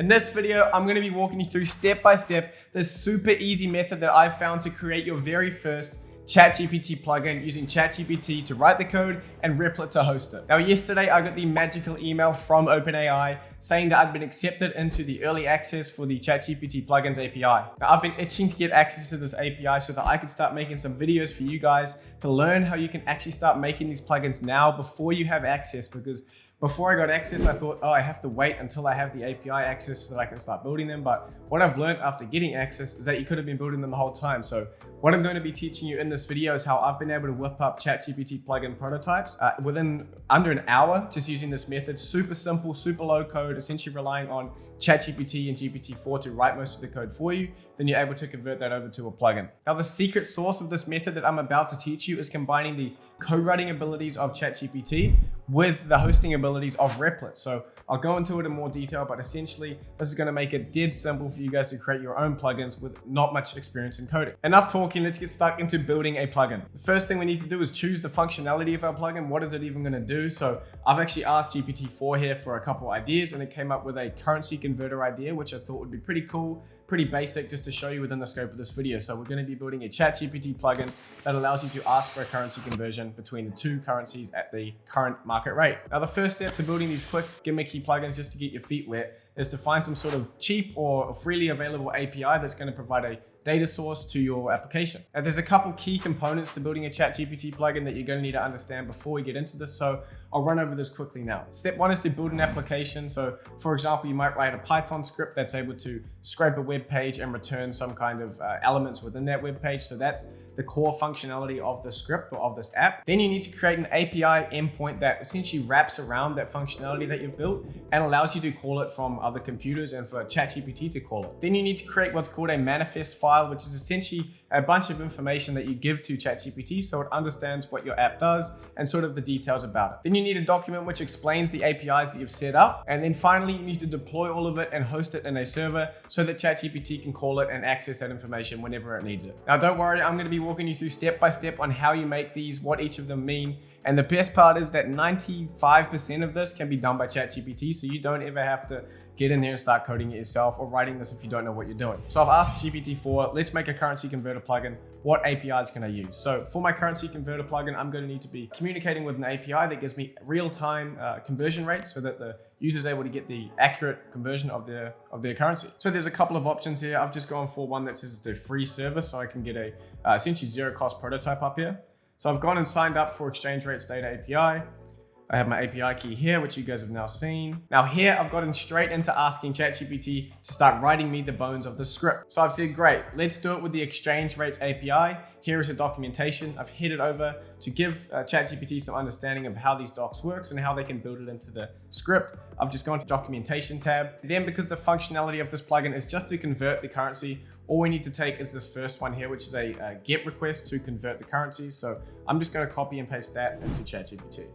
In this video, I'm going to be walking you through step by step this super easy method that I've found to create your very first ChatGPT plugin using ChatGPT to write the code and Replit to host it. Now, yesterday I got the magical email from OpenAI saying that I'd been accepted into the early access for the ChatGPT plugins API. Now, I've been itching to get access to this API so that I could start making some videos for you guys to learn how you can actually start making these plugins now before you have access, because before I got access, I thought, I have to wait until I have the API access so that I can start building them. But what I've learned after getting access is that you could have been building them the whole time. So what I'm going to be teaching you in this video is how I've been able to whip up ChatGPT plugin prototypes within under an hour, just using this method. Super simple, super low code, essentially relying on ChatGPT and GPT-4 to write most of the code for you. Then you're able to convert that over to a plugin. Now, the secret sauce of this method that I'm about to teach you is combining the code writing abilities of ChatGPT with the hosting abilities of Replit. So I'll go into it in more detail, but essentially this is going to make it dead simple for you guys to create your own plugins with not much experience in coding. Enough talking, let's get stuck into building a plugin. The first thing we need to do is choose the functionality of our plugin. What is it even going to do? So I've actually asked GPT-4 here for a couple ideas, and it came up with a currency converter idea, which I thought would be pretty cool, pretty basic, just to show you within the scope of this video. So we're going to be building a ChatGPT plugin that allows you to ask for a currency conversion between the two currencies at the current market rate. Now, the first step to building these quick gimmicky plugins just to get your feet wet is to find some sort of cheap or freely available API that's going to provide a data source to your application. Now, there's a couple key components to building a ChatGPT plugin that you're going to need to understand before we get into this. So I'll run over this quickly now. Step one is to build an application. So for example, you might write a Python script that's able to scrape a web page and return some kind of elements within that web page. So that's the core functionality of the script or of this app. Then you need to create an API endpoint that essentially wraps around that functionality that you've built and allows you to call it from other computers and for ChatGPT to call it. Then you need to create what's called a manifest file, which is essentially a bunch of information that you give to ChatGPT so it understands what your app does and sort of the details about it. Then you need a document which explains the APIs that you've set up. And then finally, you need to deploy all of it and host it in a server so that ChatGPT can call it and access that information whenever it needs it. Now, don't worry, I'm going to be walking you through step by step on how you make these, what each of them mean. And the best part is that 95% of this can be done by ChatGPT, so you don't ever have to get in there and start coding it yourself or writing this if you don't know what you're doing. So I've asked GPT-4, let's make a currency converter plugin. What APIs can I use? So for my currency converter plugin, I'm going to need to be communicating with an API that gives me real-time conversion rates so that the user is able to get the accurate conversion of their currency. So there's a couple of options here. I've just gone for one that says it's a free service, so I can get a essentially zero-cost prototype up here. So I've gone and signed up for Exchange Rates Data API. I have my API key here, which you guys have now seen. Now here, I've gotten straight into asking ChatGPT to start writing me the bones of the script. So I've said, great, let's do it with the Exchange Rates API. Here is the documentation. I've headed over to give ChatGPT some understanding of how these docs works and how they can build it into the script. I've just gone to documentation tab. Then because the functionality of this plugin is just to convert the currency, all we need to take is this first one here, which is a GET request to convert the currencies. So I'm just going to copy and paste that into ChatGPT.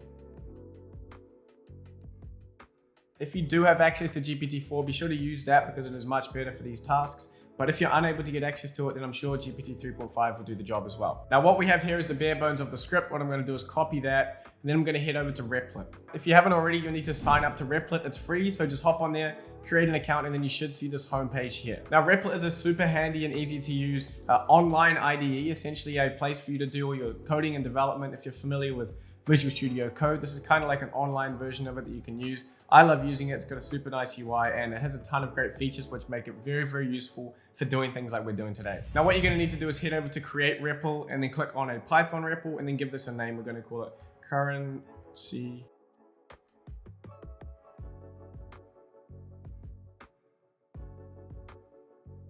If you do have access to GPT-4, be sure to use that because it is much better for these tasks. But if you're unable to get access to it, then I'm sure GPT 3.5 will do the job as well. Now, what we have here is the bare bones of the script. What I'm going to do is copy that, and then I'm going to head over to Replit. If you haven't already, you'll need to sign up to Replit. It's free, so just hop on there, create an account, and then you should see this homepage here. Now, Replit is a super handy and easy to use online IDE, essentially a place for you to do all your coding and development. If you're familiar with Visual Studio Code, this is kind of like an online version of it that you can use. I love using it. It's got a super nice UI and it has a ton of great features which make it very, very useful for doing things like we're doing today. Now, what you're going to need to do is head over to create REPL and then click on a Python REPL and then give this a name. We're going to call it currency.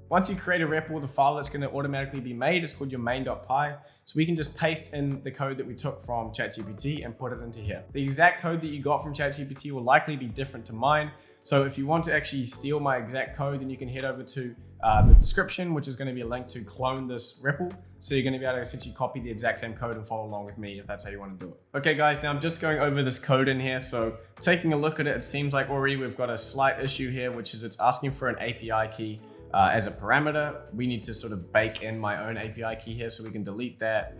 Once you create a REPL, the file that's going to automatically be made is called your main.py. So we can just paste in the code that we took from ChatGPT and put it into here. The exact code that you got from ChatGPT will likely be different to mine. So if you want to actually steal my exact code, then you can head over to the description, which is going to be a link to clone this REPL. So you're going to be able to essentially copy the exact same code and follow along with me if that's how you want to do it. Okay guys, now I'm just going over this code in here. So taking a look at it, it seems like already we've got a slight issue here, which is it's asking for an API key as a parameter. We need to sort of bake in my own API key here so we can delete that.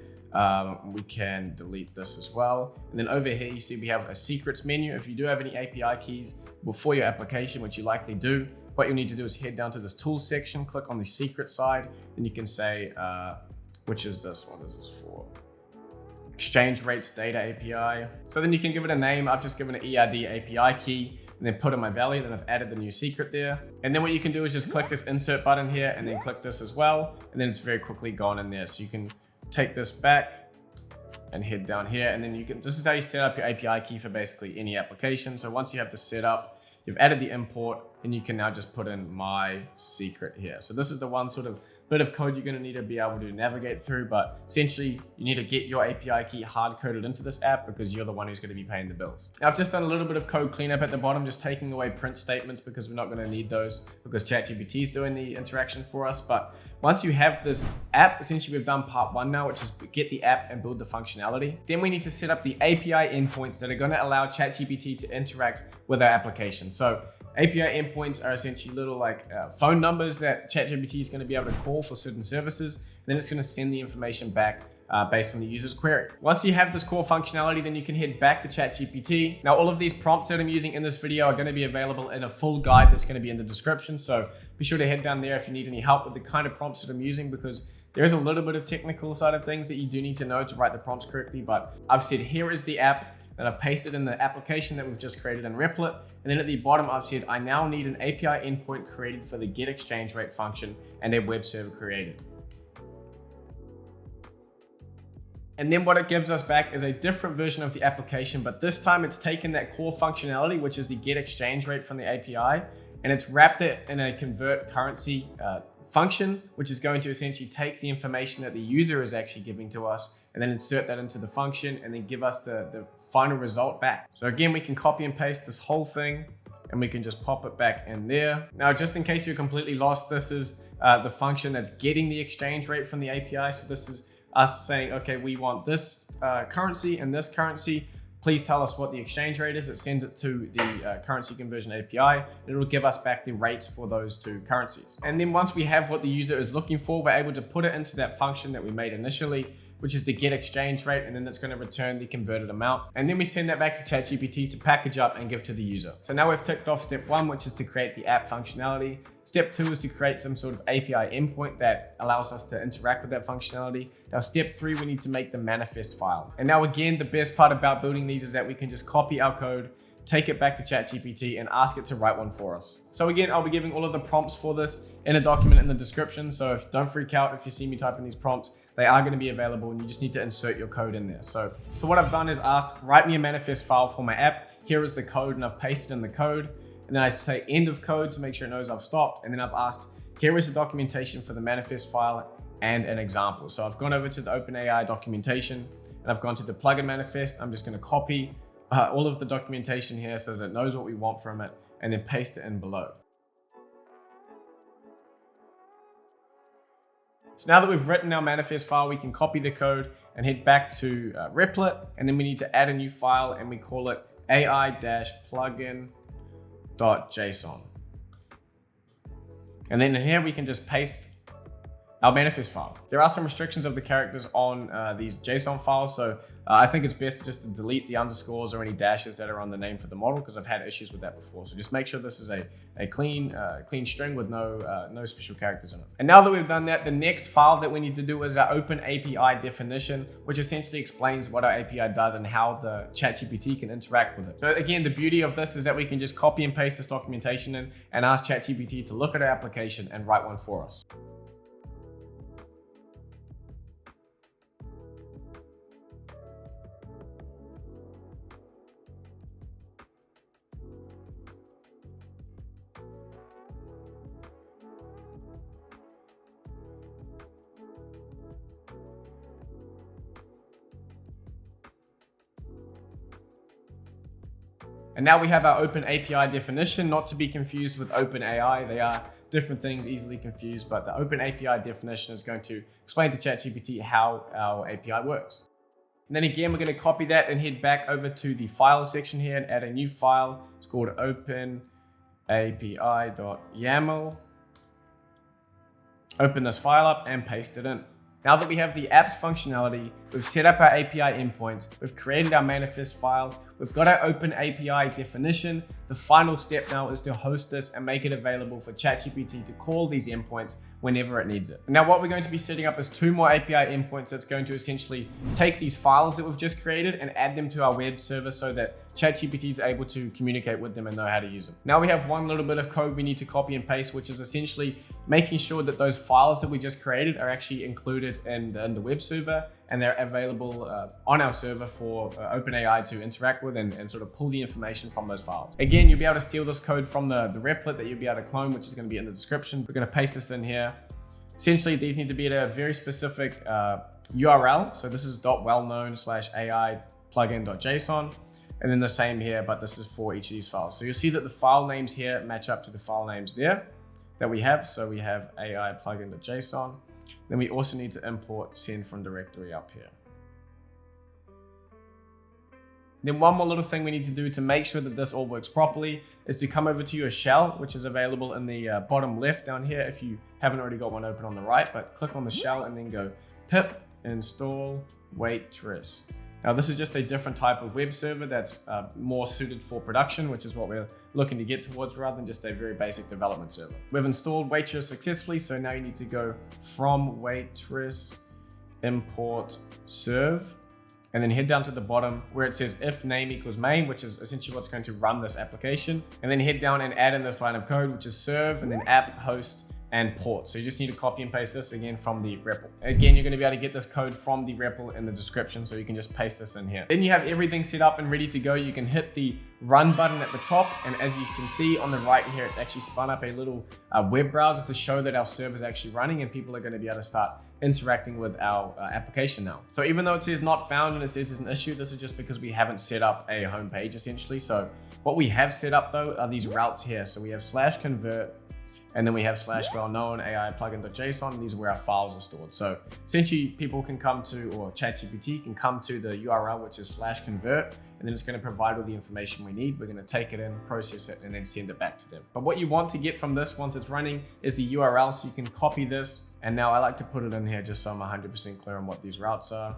We can delete this as well. And then over here, you see we have a secrets menu. If you do have any API keys before your application, which you likely do, what you need to do is head down to this tools section, click on the secret side, and you can say, which is this, what is this for? Exchange rates data API. So then you can give it a name. I've just given it ERD API key and then put in my value. Then I've added the new secret there. And then what you can do is just click this insert button here and then click this as well. And then it's very quickly gone in there. So you can take this back and head down here. And then this is how you set up your API key for basically any application. So once you have this set up, you've added the import, then you can now just put in my secret here. So this is the one sort of bit of code you're going to need to be able to navigate through, but essentially you need to get your API key hard coded into this app because you're the one who's going to be paying the bills. Now I've just done a little bit of code cleanup at the bottom, just taking away print statements because we're not going to need those because ChatGPT is doing the interaction for us. But once you have this app, essentially we've done part one now, which is get the app and build the functionality. Then we need to set up the API endpoints that are going to allow ChatGPT to interact with our application. So API endpoints are essentially little phone numbers that ChatGPT is going to be able to call for certain services. Then it's going to send the information back based on the user's query. Once you have this core functionality, then you can head back to ChatGPT. Now, all of these prompts that I'm using in this video are going to be available in a full guide that's going to be in the description. So be sure to head down there if you need any help with the kind of prompts that I'm using, because there is a little bit of technical side of things that you do need to know to write the prompts correctly. But I've said, here is the app. Then I've pasted in the application that we've just created in Replit. And then at the bottom, I've said, I now need an API endpoint created for the get exchange rate function and a web server created. And then what it gives us back is a different version of the application, but this time it's taken that core functionality, which is the get exchange rate from the API, and it's wrapped it in a convert currency function, which is going to essentially take the information that the user is actually giving to us and then insert that into the function and then give us the final result back. So again, we can copy and paste this whole thing and we can just pop it back in there. Now, just in case you're completely lost, this is the function that's getting the exchange rate from the API. So this is us saying, okay, we want this currency and this currency. Please tell us what the exchange rate is. It sends it to the currency conversion API, and it'll give us back the rates for those two currencies. And then once we have what the user is looking for, we're able to put it into that function that we made initially, which is the get exchange rate, and then it's going to return the converted amount. And then we send that back to ChatGPT to package up and give to the user. So now we've ticked off step one, which is to create the app functionality. Step two is to create some sort of API endpoint that allows us to interact with that functionality. Now, step three, we need to make the manifest file. And now again, the best part about building these is that we can just copy our code, take it back to ChatGPT and ask it to write one for us. So again, I'll be giving all of the prompts for this in a document in the description. So don't freak out if you see me typing these prompts. They are going to be available and you just need to insert your code in there. So what I've done is asked, write me a manifest file for my app. Here is the code, and I've pasted in the code. And then I say end of code to make sure it knows I've stopped. And then I've asked, here is the documentation for the manifest file and an example. So I've gone over to the OpenAI documentation and I've gone to the plugin manifest. I'm just going to copy all of the documentation here so that it knows what we want from it and then paste it in below. So now that we've written our manifest file, we can copy the code and head back to Replit, and then we need to add a new file and we call it ai-plugin.json. And then here we can just paste our manifest file. There are some restrictions of the characters on these JSON files, so I think it's best just to delete the underscores or any dashes that are on the name for the model, because I've had issues with that before. So just make sure this is a clean string with no special characters in it. And now that we've done that, the next file that we need to do is our OpenAPI definition, which essentially explains what our API does and how the ChatGPT can interact with it. So again, the beauty of this is that we can just copy and paste this documentation in and ask ChatGPT to look at our application and write one for us. And now we have our OpenAPI definition, not to be confused with OpenAI. They are different things, easily confused, but the OpenAPI definition is going to explain to ChatGPT how our API works. And then again, we're going to copy that and head back over to the file section here and add a new file. It's called openapi.yaml. Open this file up and paste it in. Now that we have the app's functionality, we've set up our API endpoints, we've created our manifest file, we've got our OpenAPI definition. The final step now is to host this and make it available for ChatGPT to call these endpoints whenever it needs it. Now, what we're going to be setting up is 2 more API endpoints that's going to essentially take these files that we've just created and add them to our web server so that ChatGPT is able to communicate with them and know how to use them. Now we have one little bit of code we need to copy and paste, which is essentially making sure that those files that we just created are actually included in the web server and they're available on our server for OpenAI to interact with and sort of pull the information from those files. Again, you'll be able to steal this code from the Replit that you'll be able to clone, which is going to be in the description. We're going to paste this in here. Essentially, these need to be at a very specific URL. So this is .wellknown/AI plugin.json. And then the same here, but this is for each of these files. So you'll see that the file names here match up to the file names there that we have. So we have AI plugin.json. Then we also need to import send from directory up here. Then one more little thing we need to do to make sure that this all works properly is to come over to your shell, which is available in the bottom left down here if you haven't already got one open on the right, but click on the shell and then go pip install waitress. Now this is just a different type of web server that's more suited for production, which is what we're looking to get towards rather than just a very basic development server. We've installed waitress successfully, so now you need to go from waitress import serve, and then head down to the bottom where it says if name equals main, which is essentially what's going to run this application, and then head down and add in this line of code, which is serve and then app host and port. So you just need to copy and paste this again from the REPL. Again, you're going to be able to get this code from the REPL in the description, so you can just paste this in here. Then you have everything set up and ready to go. You can hit the run button at the top, and as you can see on the right here, it's actually spun up a little web browser to show that our server is actually running and people are going to be able to start interacting with our application now. So even though it says not found and it says there's an issue, this is just because we haven't set up a home page essentially. So what we have set up though are these routes here. So we have /convert, and then we have /wellknown AI plugin.json. These are where our files are stored. So essentially people can come to, or ChatGPT can come to the URL, which is /convert, and then it's going to provide all the information we need. We're going to take it in, process it, and then send it back to them. But what you want to get from this once it's running is the URL, so you can copy this. And now I like to put it in here just so I'm 100% clear on what these routes are.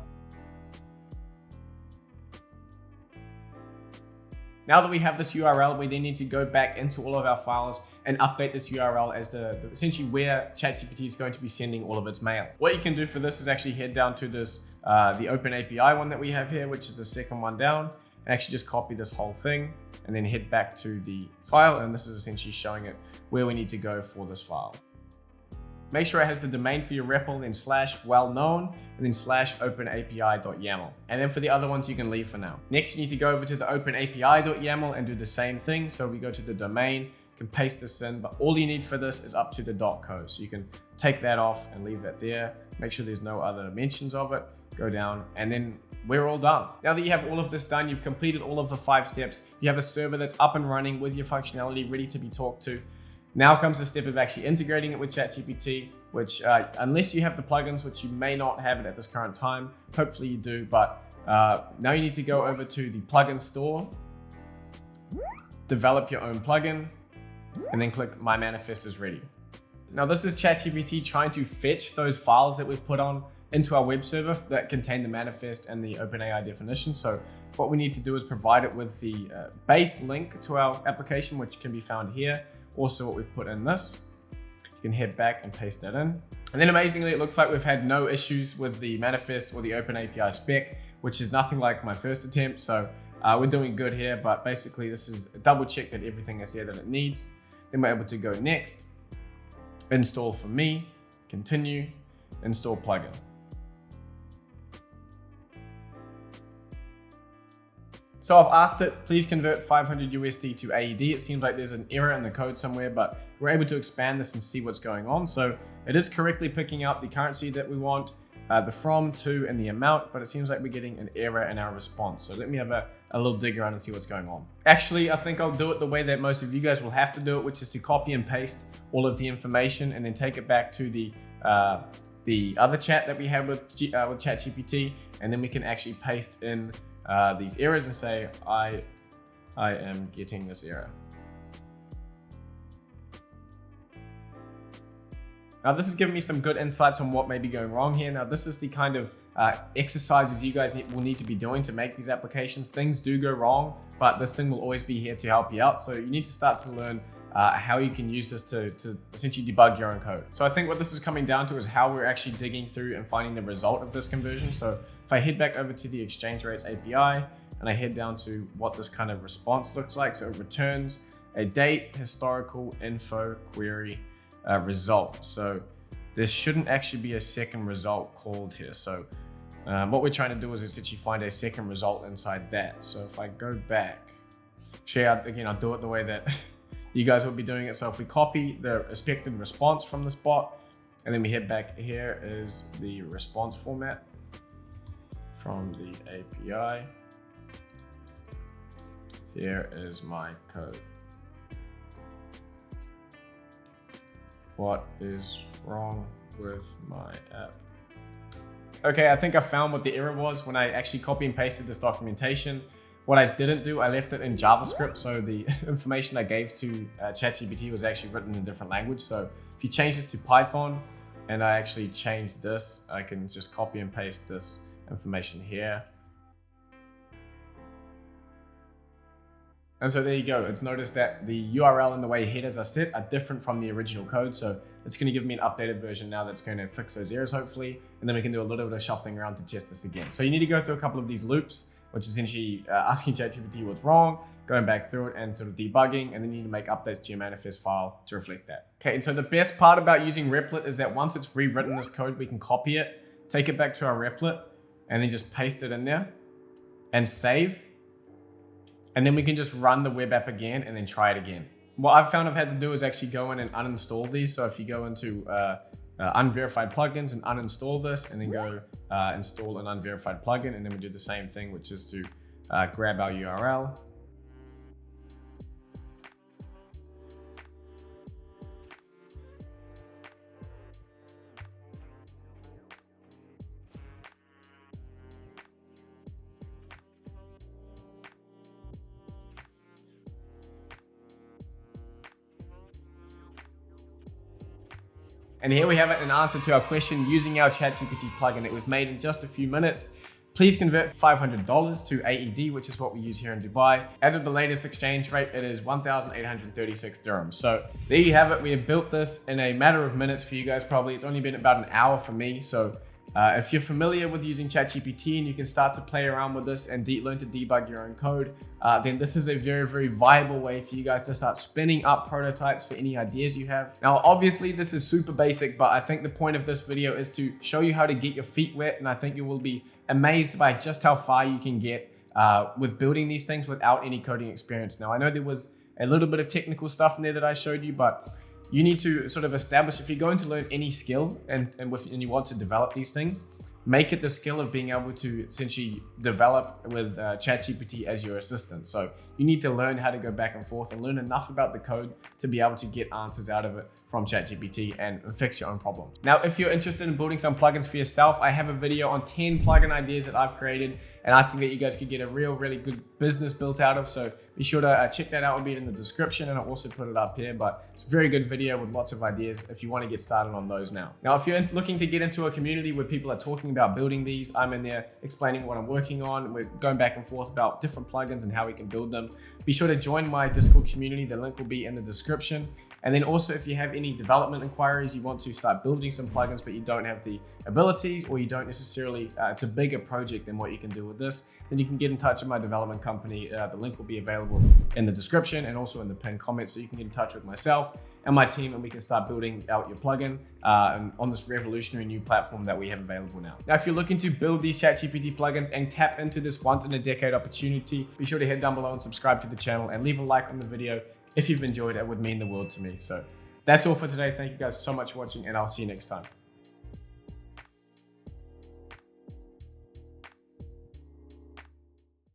Now that we have this URL, we then need to go back into all of our files and update this URL as essentially where ChatGPT is going to be sending all of its mail. What you can do for this is actually head down to this, the OpenAPI one that we have here, which is the second one down, and actually just copy this whole thing and then head back to the file. And this is essentially showing it where we need to go for this file. Make sure it has the domain for your REPL, then /wellknown, and then /openapi.yaml. And then for the other ones, you can leave for now. Next, you need to go over to the openapi.yaml and do the same thing. So we go to the domain, you can paste this in, but all you need for this is up to the .co. So you can take that off and leave that there. Make sure there's no other mentions of it. Go down, and then we're all done. Now that you have all of this done, you've completed all of the 5 steps. You have a server that's up and running with your functionality ready to be talked to. Now comes the step of actually integrating it with ChatGPT, which unless you have the plugins, which you may not have it at this current time, hopefully you do, but now you need to go over to the plugin store, develop your own plugin, and then click My Manifest is ready. Now this is ChatGPT trying to fetch those files that we've put on into our web server that contain the manifest and the OpenAI definition. So what we need to do is provide it with the base link to our application, which can be found here. Also what we've put in this. You can head back and paste that in. And then amazingly, it looks like we've had no issues with the manifest or the OpenAPI spec, which is nothing like my first attempt. So we're doing good here, but basically this is a double check that everything is there that it needs. Then we're able to go next, install for me, continue, install plugin. So I've asked it, please convert 500 USD to AED. It seems like there's an error in the code somewhere, but we're able to expand this and see what's going on. So it is correctly picking up the currency that we want, the from, to, and the amount, but it seems like we're getting an error in our response. So let me have a little dig around and see what's going on. Actually, I think I'll do it the way that most of you guys will have to do it, which is to copy and paste all of the information and then take it back to the other chat that we have with ChatGPT, and then we can actually paste in these errors and say, I am getting this error. Now this has given me some good insights on what may be going wrong here. Now this is the kind of exercises you guys will need to be doing to make these applications. Things do go wrong, but this thing will always be here to help you out. So you need to start to learn how you can use this to essentially debug your own code. So I think what this is coming down to is how we're actually digging through and finding the result of this conversion. So if I head back over to the exchange rates API and I head down to what this kind of response looks like, so it returns a date, historical, info, query, result. So there shouldn't actually be a second result called here. So what we're trying to do is essentially find a second result inside that. So if I go back, again, I'll do it the way that you guys will be doing it. So if we copy the expected response from this bot, and then we head back, here is the response format from the API. Here is my code. What is wrong with my app? Okay, I think I found what the error was when I actually copy and pasted this documentation. What I didn't do, I left it in JavaScript. So the information I gave to ChatGPT was actually written in a different language. So if you change this to Python and I actually change this, I can just copy and paste this information here. And so there you go. It's noticed that the URL and the way headers are set are different from the original code. So it's going to give me an updated version now that's going to fix those errors, hopefully. And then we can do a little bit of shuffling around to test this again. So you need to go through a couple of these loops, which is essentially asking ChatGPT what's wrong, going back through it and sort of debugging, and then you need to make updates to your manifest file to reflect that. Okay, and so the best part about using Replit is that once it's rewritten this code, we can copy it, take it back to our Replit, and then just paste it in there and save. And then we can just run the web app again and then try it again. What I've found I've had to do is actually go in and uninstall these. So if you go into unverified plugins and uninstall this, and then go install an unverified plugin, and then we do the same thing, which is to grab our URL. And here we have it, an answer to our question using our ChatGPT plugin that we've made in just a few minutes. Please convert $500 to AED, which is what we use here in Dubai. As of the latest exchange rate, it is 1,836 dirhams. So there you have it. We have built this in a matter of minutes for you guys, probably. It's only been about an hour for me. So if you're familiar with using ChatGPT and you can start to play around with this and learn to debug your own code, then this is a very, very viable way for you guys to start spinning up prototypes for any ideas you have. Now, obviously, this is super basic, but I think the point of this video is to show you how to get your feet wet, and I think you will be amazed by just how far you can get with building these things without any coding experience. Now, I know there was a little bit of technical stuff in there that I showed you, but you need to sort of establish, if you're going to learn any skill and you want to develop these things, make it the skill of being able to essentially develop with ChatGPT as your assistant. So you need to learn how to go back and forth and learn enough about the code to be able to get answers out of it from ChatGPT and fix your own problems. Now, if you're interested in building some plugins for yourself, I have a video on 10 plugin ideas that I've created, and I think that you guys could get a really good business built out of. So be sure to check that out. It'll be in the description, and I'll also put it up here, but it's a very good video with lots of ideas if you want to get started on those now. Now, if you're looking to get into a community where people are talking about building these, I'm in there explaining what I'm working on. We're going back and forth about different plugins and how we can build them. Be sure to join my Discord community. The link will be in the description. And then also, if you have any development inquiries, you want to start building some plugins, but you don't have the ability, or you don't necessarily, it's a bigger project than what you can do with this, then you can get in touch with my development company. The link will be available in the description and also in the pinned comment, so you can get in touch with myself and my team, and we can start building out your plugin on this revolutionary new platform that we have available now. Now, if you're looking to build these ChatGPT plugins and tap into this once-in-a-decade opportunity, be sure to head down below and subscribe to the channel and leave a like on the video. If you've enjoyed it, would mean the world to me. So that's all for today. Thank you guys so much for watching, and I'll see you next time.